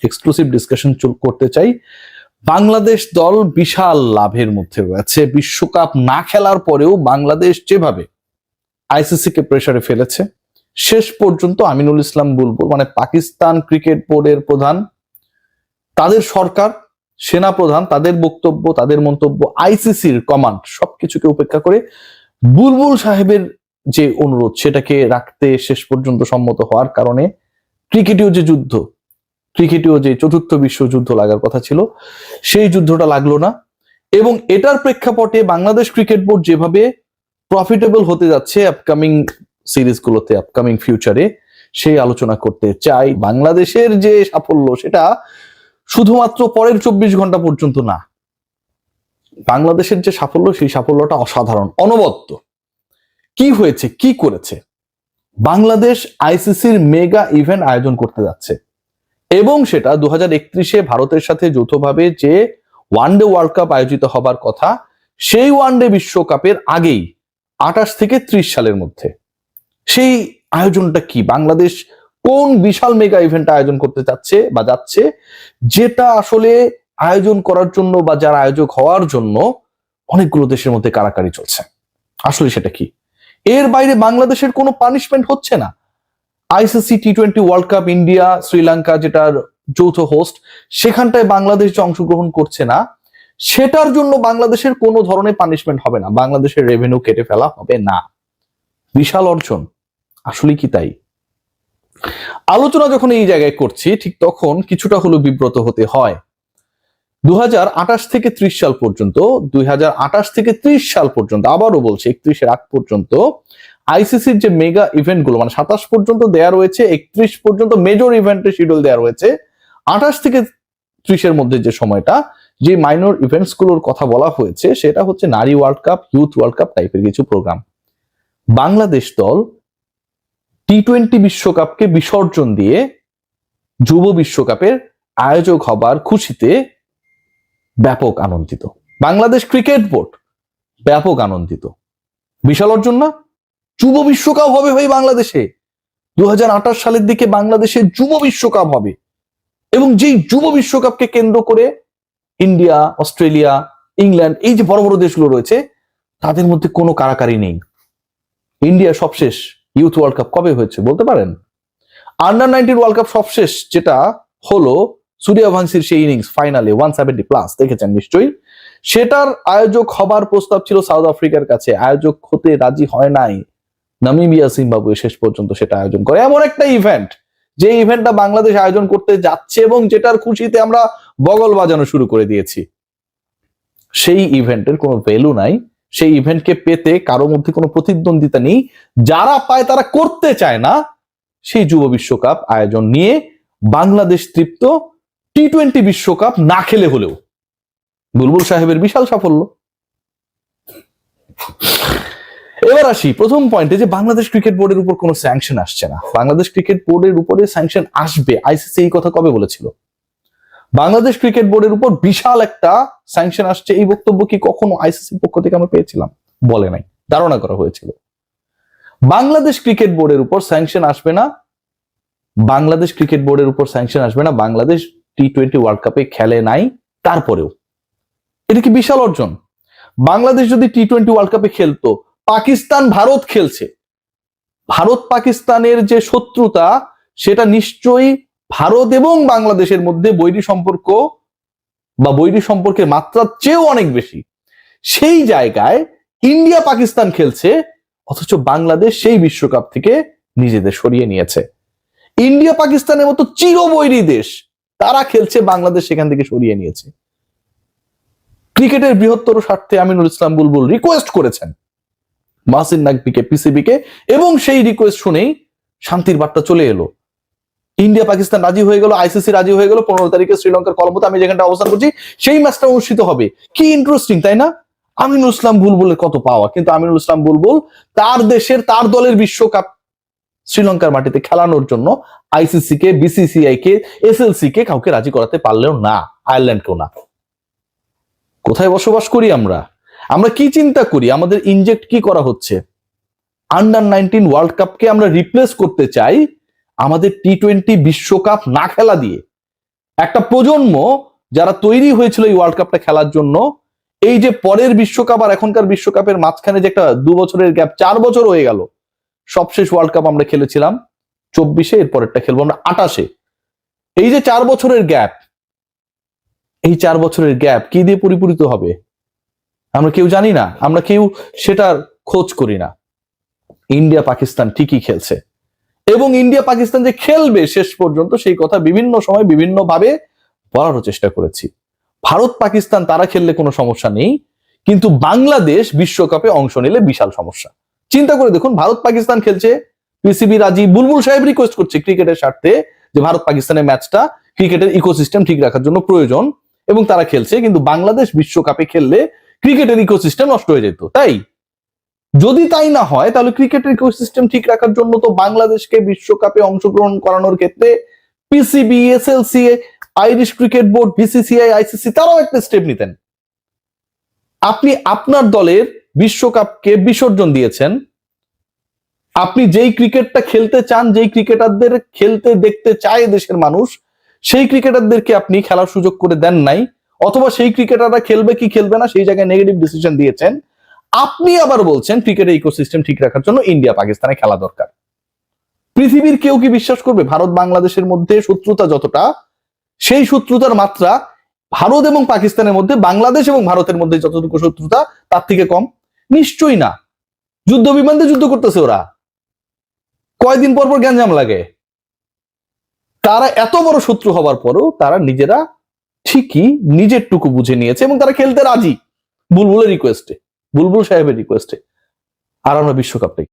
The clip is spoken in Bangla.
এক্সক্লুসিভ ডিসকাশন করতে চাই। বাংলাদেশ দল বিশাল লাভের মধ্যে রয়েছে। বিশ্বকাপ না খেলার পরেও বাংলাদেশ যেভাবে আইসিসি কে প্রেসারে ফেলেছে, শেষ পর্যন্ত আমিনুল ইসলাম বুলবুল মানে পাকিস্তান ক্রিকেট বোর্ডের প্রধান, তাদের সরকার, সেনা প্রধান, তাদের বক্তব্য, তাদের মন্তব্য, আইসিসির কমান্ড সবকিছুকে উপেক্ষা করে বুলবুল সাহেবের যে অনুরোধ সেটাকে রাখতে শেষ পর্যন্ত সম্মত হওয়ার কারণে ক্রিকেটীয় যে যুদ্ধ, ক্রিকেটীয় যে চতুর্থ বিশ্বযুদ্ধ লাগার কথা ছিল সেই যুদ্ধটা লাগলো না। এবং এটার প্রেক্ষাপটে বাংলাদেশ ক্রিকেট বোর্ড যেভাবে প্রফিটেবল হতে যাচ্ছে আপকামিং সিরিজগুলোতে, আপকামিং ফিউচারে, সেই আলোচনা করতে চাই। বাংলাদেশের যে সাফল্য সেটা শুধুমাত্র পরের 24 ঘন্টা পর্যন্ত না, বাংলাদেশের যে সাফল্য সেই সাফল্যটা অসাধারণ, অনবদ্য। কি হয়েছে, কি করেছে? বাংলাদেশ আইসিসির মেগা ইভেন্ট আয়োজন করতে যাচ্ছে এবং সেটা 2031-এ ভারতের সাথে যৌথভাবে যে ওয়ানডে ওয়ার্ল্ড কাপ আয়োজিত হবার কথা, সেই ওয়ানডে বিশ্বকাপের আগেই 28 থেকে 30 সালের মধ্যে। সেই আয়োজনটা কি? বাংলাদেশ কোন বিশাল মেগা ইভেন্ট আয়োজন করতে চাচ্ছে বা যাচ্ছে, যেটা আসলে আয়োজন করার জন্য বা যার আয়োজক হওয়ার জন্য অনেকগুলো দেশের মধ্যে কারাকারি চলছে। আসলে সেটা কি? এর বাইরে বাংলাদেশের কোনো পানিশমেন্ট হচ্ছে না। আইসিসি টি-20 ওয়ার্ল্ড কাপ ইন্ডিয়া শ্রীলঙ্কা যেটার যৌথ হোস্ট, সেখানটায় বাংলাদেশ যে অংশগ্রহণ করছে না, সেটার জন্য বাংলাদেশের কোনো ধরনের পানিশমেন্ট হবে না, বাংলাদেশের রেভিনিউ কেটে ফেলা হবে না। বিশাল অর্জন, আসলে কি তাই? আলোচনা যখন এই জায়গায় করছি ঠিক তখন কিছুটা হলো বিব্রত হতে হয়। 2028 থেকে 30 সাল পর্যন্ত, 2028 থেকে 30 সাল পর্যন্ত, আবারও বলছি 31-এর আগ পর্যন্ত আইসিসির যে মেগা ইভেন্ট গুলো মানে 27 পর্যন্ত দেয়া রয়েছে, 31 পর্যন্ত মেজর ইভেন্টের শিডিউল দেয়া রয়েছে, 28 থেকে 30-এর মধ্যে যে সময়টা, যে মাইনর ইভেন্টস গুলোর কথা বলা হয়েছে সেটা হচ্ছে নারী world cup, youth world cup টাইপের কিছু প্রোগ্রাম। বাংলাদেশ দল টি-20 বিশ্বকাপকে বিসর্জন দিয়ে যুব বিশ্বকাপের আয়োজক হবার খুশিতে ব্যাপক আনন্দিত। বাংলাদেশ ক্রিকেট বোর্ড ব্যাপক আনন্দিত। বিশাল অর্জন না? যুব বিশ্বকাপ হবে ভাই বাংলাদেশে। 2028 সালের দিকে বাংলাদেশে যুব বিশ্বকাপ হবে এবং যেই যুব বিশ্বকাপকে কেন্দ্র করে ইন্ডিয়া, অস্ট্রেলিয়া, ইংল্যান্ড, এই যে বড় বড় দেশগুলো রয়েছে তাদের মধ্যে কোনো কারাকারি নেই। ইন্ডিয়া সবশেষ ইউথ ওয়ার্ল্ড কাপ কবে হয়েছে বলতে পারেন? আন্ডার 19 ওয়ার্ল্ড কাপ সবশেষ যেটা হলো সূর্যবংশীর সেই ইনিংস ফাইনালে 170+ দেখেছেন নিশ্চয়ই, সেটার আয়োজক হবার প্রস্তাব ছিল সাউথ আফ্রিকার কাছে, আয়োজক হতে রাজি হয় নাই নামিবিয়া, জিম্বাবুয়ে শেষ পর্যন্ত সেটা আয়োজন করে। এমন একটা ইভেন্ট, যে ইভেন্টটা বাংলাদেশ আয়োজন করতে যাচ্ছে এবং যেটার খুশিতে আমরা বগল বাজানো শুরু করে দিয়েছি, সেই ইভেন্টের কোনো ভ্যালু নাই। সেই ইভেন্টকে পেতে কারো মধ্যে কোনো প্রতিদ্বন্দ্বিতা নেই, যারা পায় তারা করতে চায় না। সেই যুব বিশ্বকাপ আয়োজন নিয়ে বাংলাদেশ তৃপ্ত, টি-20 বিশ্বকাপ না খেলে হলেও। বুলবুল সাহেবের বিশাল সাফল্য। এবার আসি প্রথম পয়েন্টে, যে বাংলাদেশ ক্রিকেট বোর্ডের উপর কোনো স্যাংশন আসছে না। বাংলাদেশ ক্রিকেট বোর্ডের উপরে স্যাংশন আসবে, আইসিসি এই কথা কবে বলেছিল? বাংলাদেশ ক্রিকেট বোর্ডের উপর বিশাল একটা স্যাংশন আসছে, এই বক্তব্য কি কখনো আইসিসির পক্ষ থেকে আমরা পেয়েছিলাম? বলে নাই, ধারণা করা হয়েছিল। বাংলাদেশ ক্রিকেট বোর্ডের উপর স্যাংশন আসবে না, বাংলাদেশ ক্রিকেট বোর্ডের উপর স্যাংশন আসবে না, বাংলাদেশ টি-20 ওয়ার্ল্ড কাপে খেলে নাই তারপরেও। এটা কি বিশাল অর্জন? বাংলাদেশ যদি টি-20 ওয়ার্ল্ড কাপে খেলতো, পাকিস্তান ভারত খেলছে, ভারত পাকিস্তানের যে শত্রুতা সেটা নিশ্চয়ই ভারত এবং বাংলাদেশের মধ্যে বৈরী সম্পর্ক বা বৈরী সম্পর্কের মাত্রার চেয়েও অনেক বেশি। সেই জায়গায় ইন্ডিয়া পাকিস্তান খেলছে, অথচ বাংলাদেশ সেই বিশ্বকাপ থেকে নিজেদের সরিয়ে নিয়েছে। ইন্ডিয়া পাকিস্তানের মতো চিরবৈরী দেশ, তারা খেলছে, বাংলাদেশ সেখান থেকে সরিয়ে নিয়েছে। ক্রিকেটের বৃহত্তর স্বার্থে আমিনুল ইসলাম বুলবুল রিকোয়েস্ট করেছেন মাহসিন নাকভিকে, পিসিবিকে, এবং সেই রিকোয়েস্ট শুনেই শান্তির বার্তা চলে এলো। ইন্ডিয়া পাকিস্তান রাজি হয়ে গেল, আইসিসি রাজি হয়ে গেল, 15 তারিখে শ্রীলঙ্কার কলম্বোতে, আমি যেখানটা অবস্থান করছি, সেই ম্যাচটা অনুষ্ঠিত হবে। কি ইন্টারেস্টিং তাই না? আমিনুল ইসলাম বুলবুলের কত পাওয়া, কিন্তু আমিনুল ইসলাম বুলবুল তার দেশের, তার দলের বিশ্বকাপ শ্রীলঙ্কার মাটিতে খেলানোর জন্য আইসিসি কে, বিসিসিআই কে, এসএলসি কে কাউকে রাজি করাতে পারলেও না, আয়ারল্যান্ডকেও না। কোথায় বসবাস করি আমরা? আমরা কি চিন্তা করি? আমাদের ইনজেক্ট কি করা হচ্ছে? আন্ডার 19 ওয়ার্ল্ড কাপকে আমরা রিপ্লেস করতে চাই আমাদের টি-20 বিশ্বকাপ না খেলা দিয়ে। একটা প্রজন্ম যারা তৈরি হয়েছিল এই ওয়ার্ল্ড কাপটা খেলার জন্য, এই যে পরের বিশ্বকাপ আর এখনকার বিশ্বকাপের মাঝখানে যে একটা 2 বছরের গ্যাপ, 4 বছর হয়ে গেল। সবশেষ ওয়ার্ল্ড কাপ আমরা খেলেছিলাম 24-এ, এরপরেরটা খেলবো আমরা 28-এ। এই যে 4 বছরের গ্যাপ, এই 4 বছরের গ্যাপ কি দিয়ে পরিপূরিত হবে আমরা কেউ জানি না, আমরা কেউ সেটার খোঁজ করি না। ইন্ডিয়া পাকিস্তান ঠিকই খেলছে, এবং ইন্ডিয়া পাকিস্তান যে খেলবে শেষ পর্যন্ত সেই কথা বিভিন্ন সময় বিভিন্ন ভাবে বলারও চেষ্টা করেছি। ভারত পাকিস্তান তারা খেললে কোনো সমস্যা নেই, কিন্তু বাংলাদেশ বিশ্বকাপে অংশ নিলে বিশাল সমস্যা। চিন্তা করে দেখুন, ভারত পাকিস্তান খেলছে, পিসিবি রাজি, বুলবুল সাহেব রিকোয়েস্ট করছে ক্রিকেটের স্বার্থে যে ভারত পাকিস্তানের ম্যাচটা ক্রিকেটের ইকোসিস্টেম ঠিক রাখার জন্য প্রয়োজন, এবং তারা খেলছে। কিন্তু বাংলাদেশ বিশ্বকাপে খেললে ক্রিকেটের ইকোসিস্টেম নষ্ট হয়ে যেত। তাই যদি তাই না হয়, তাহলে ক্রিকেটের ইকোসিস্টেম ঠিক রাখার জন্য তো বাংলাদেশকে বিশ্বকাপে অংশগ্রহণ করানোর ক্ষেত্রে PCB, SLC, Irish cricket board, BCCI, ICC তারাও একটা স্টেপ নিতেন। আপনি আপনার দলের বিশ্বকাপকে বিসর্জন দিয়েছেন। আপনি যেই ক্রিকেটটা খেলতে চান, যেই ক্রিকেটারদের খেলতে দেখতে চায় দেশের মানুষ, সেই ক্রিকেটারদেরকে আপনি খেলার সুযোগ করে দেন নাই, অথবা সেই ক্রিকেটাররা খেলবে কি খেলবে না সেই জায়গায় নেগেটিভ ডিসিশন দিয়েছেন। আপনি আবার বলছেন ক্রিকেটের ইকোসিস্টেম ঠিক রাখার জন্য ইন্ডিয়া পাকিস্তানে খেলা দরকার। পৃথিবীর কেউ কি বিশ্বাস করবে ভারত বাংলাদেশের মধ্যে শত্রুতা যতটা, সেই শত্রুতার মাত্রা ভারত এবং পাকিস্তানের মধ্যে, বাংলাদেশ এবং ভারতের মধ্যে যতটুকু শত্রুতা তার থেকে কম? নিশ্চয়ই না। যুদ্ধ বিমান দিয়ে যুদ্ধ করতেছে ওরা, কয়দিন পর পর গ্যাঞ্জাম লাগে। তারা এত বড় শত্রু হবার পরও তারা নিজেরা ঠিকই নিজের টুকু বুঝে নিয়েছে, এবং তারা খেলতে রাজি বুলবুলের রিকোয়েস্টে, বুলবুল সাহেবের রিকোয়েস্টে। আর আমরা বিশ্বকাপটাই